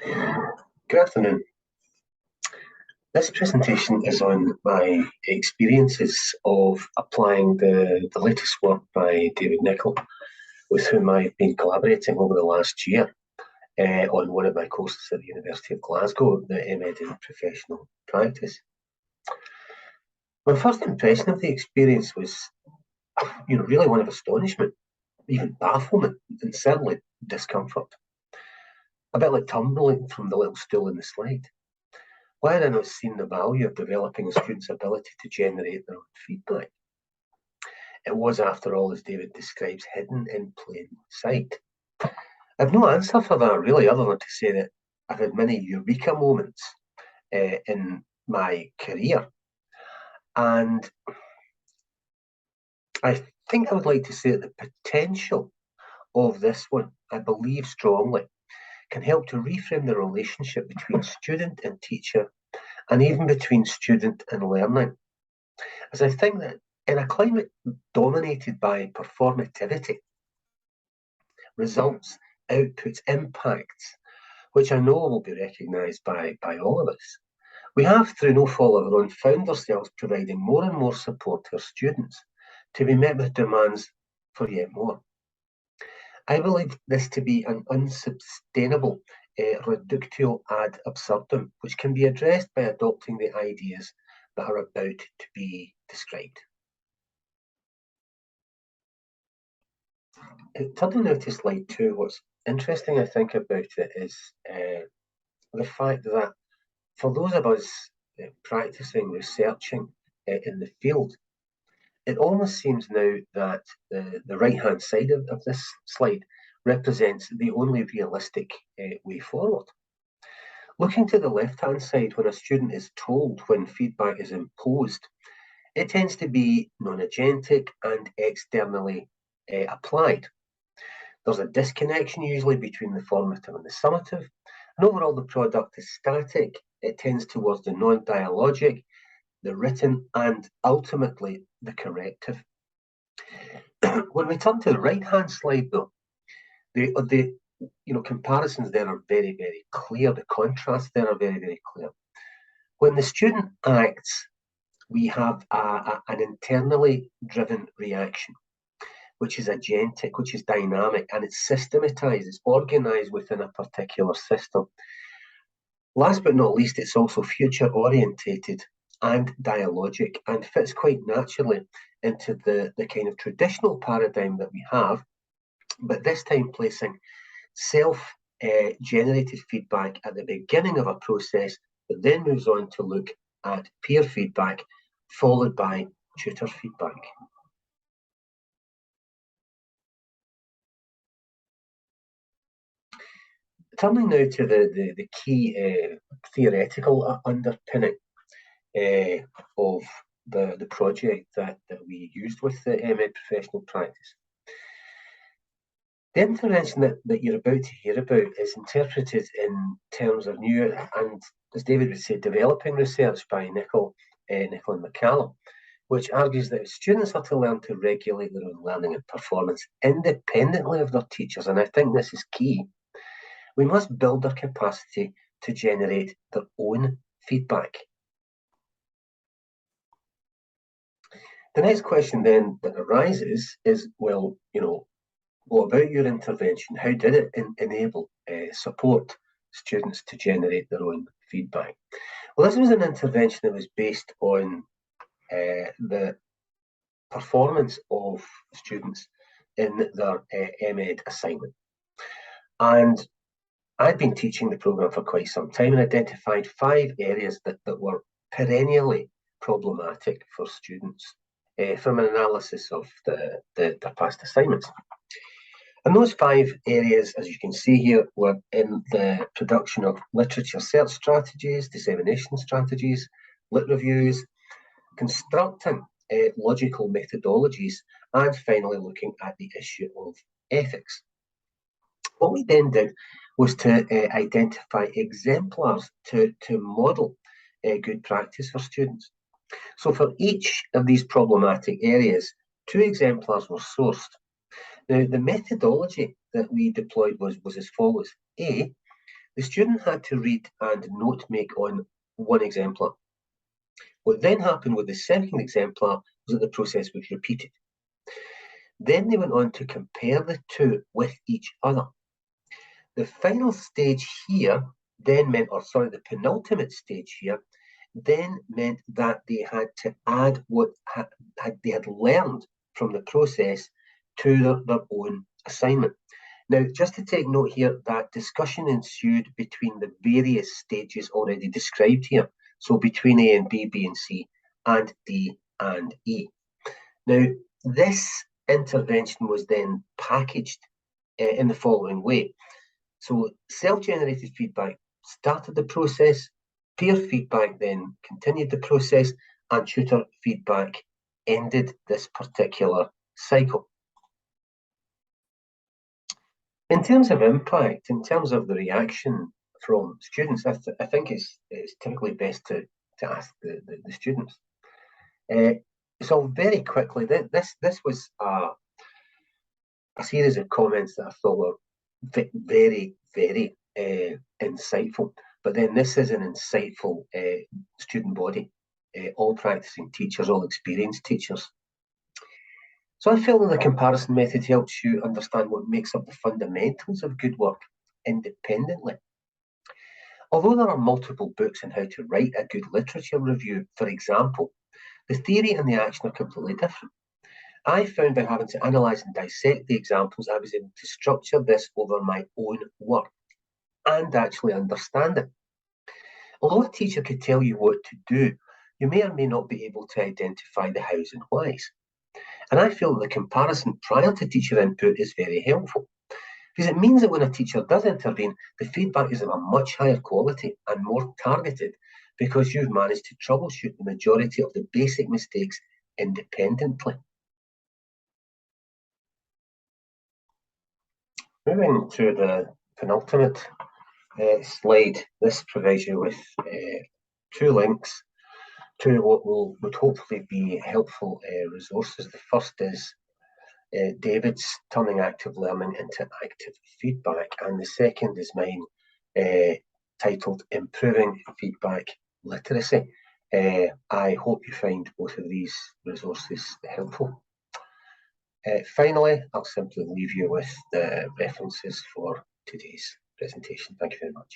Good afternoon. This presentation is on my experiences of applying the latest work by David Nicholl, with whom I've been collaborating over the last year on one of my courses at the University of Glasgow, the MEd in Professional Practice. My first impression of the experience was, really one of astonishment, even bafflement, and certainly discomfort. A bit like tumbling from the little stool in the slide. Why had I not seen the value of developing a student's ability to generate their own feedback? It was, after all, as David describes, hidden in plain sight. I've no answer for that, really, other than to say that I've had many eureka moments in my career. And I think I would like to say that the potential of this one, I believe strongly, can help to reframe the relationship between student and teacher, and even between student and learning. As I think that in a climate dominated by performativity, results, outputs, impacts, which I know will be recognised by all of us, we have, through no fault of our own, found ourselves providing more and more support to our students to be met with demands for yet more. I believe this to be an unsustainable reductio ad absurdum, which can be addressed by adopting the ideas that are about to be described. Turning now to slide 2, what's interesting, I think, about it is the fact that for those of us practicing, researching in the field, it almost seems now that the right-hand side of this slide represents the only realistic way forward. Looking to the left-hand side, when a student is told when feedback is imposed, it tends to be non-agentic and externally applied. There's a disconnection usually between the formative and the summative, and overall the product is static. It tends towards the non-dialogic, the written, and ultimately the corrective. When we turn to the right-hand slide, though, the comparisons there are very, very clear. The contrasts there are very, very clear. When the student acts, we have an internally driven reaction, which is agentic, which is dynamic, and it's systematized, it's organized within a particular system. Last but not least, it's also future-orientated and dialogic, and fits quite naturally into the kind of traditional paradigm that we have, but this time placing self-generated feedback at the beginning of a process that then moves on to look at peer feedback, followed by tutor feedback. Turning now to the key theoretical underpinning of the project that we used with the MEd Professional Practice. The intervention that you're about to hear about is interpreted in terms of new and, as David would say, developing research by Nicholl and McGuire, which argues that if students are to learn to regulate their own learning and performance independently of their teachers, and I think this is key, we must build their capacity to generate their own feedback. The next question then that arises is, well, what about your intervention? How did it enable support students to generate their own feedback? Well, this was an intervention that was based on the performance of students in their MEd assignment. And I'd been teaching the programme for quite some time and identified 5 areas that were perennially problematic for students from an analysis of their past assignments. And those 5 areas, as you can see here, were in the production of literature search strategies, dissemination strategies, lit reviews, constructing logical methodologies, and finally looking at the issue of ethics. What we then did was to identify exemplars to model good practice for students. So for each of these problematic areas, 2 exemplars were sourced. Now, the methodology that we deployed was as follows. A, the student had to read and note make on one exemplar. What then happened with the second exemplar was that the process was repeated. Then they went on to compare the two with each other. The final stage here then meant, or sorry, the penultimate stage here then meant that they had to add what they had learned from the process to their own assignment. Now, just to take note here, that discussion ensued between the various stages already described here. So between A and B, B and C, and D and E. Now, this intervention was then packaged in the following way. So self-generated feedback started the process, peer feedback then continued the process, and tutor feedback ended this particular cycle. In terms of impact, in terms of the reaction from students, I think it's typically best to ask the students. So very quickly, this was a series of comments that I thought were very, very insightful. But then this is an insightful student body, all practicing teachers, all experienced teachers. So I feel that the comparison method helps you understand what makes up the fundamentals of good work independently. Although there are multiple books on how to write a good literature review, for example, the theory and the action are completely different. I found by having to analyse and dissect the examples, I was able to structure this over my own work and actually understand it. Although a teacher could tell you what to do, you may or may not be able to identify the hows and whys. And I feel that the comparison prior to teacher input is very helpful, because it means that when a teacher does intervene, the feedback is of a much higher quality and more targeted, because you've managed to troubleshoot the majority of the basic mistakes independently. Moving to the penultimate slide, this provides you with two links to what would hopefully be helpful resources. The first is David's Turning Active Learning into Active Feedback, and the second is mine, titled Improving Feedback Literacy. I hope you find both of these resources helpful. Finally, I'll simply leave you with the references for today's presentation. Thank you very much.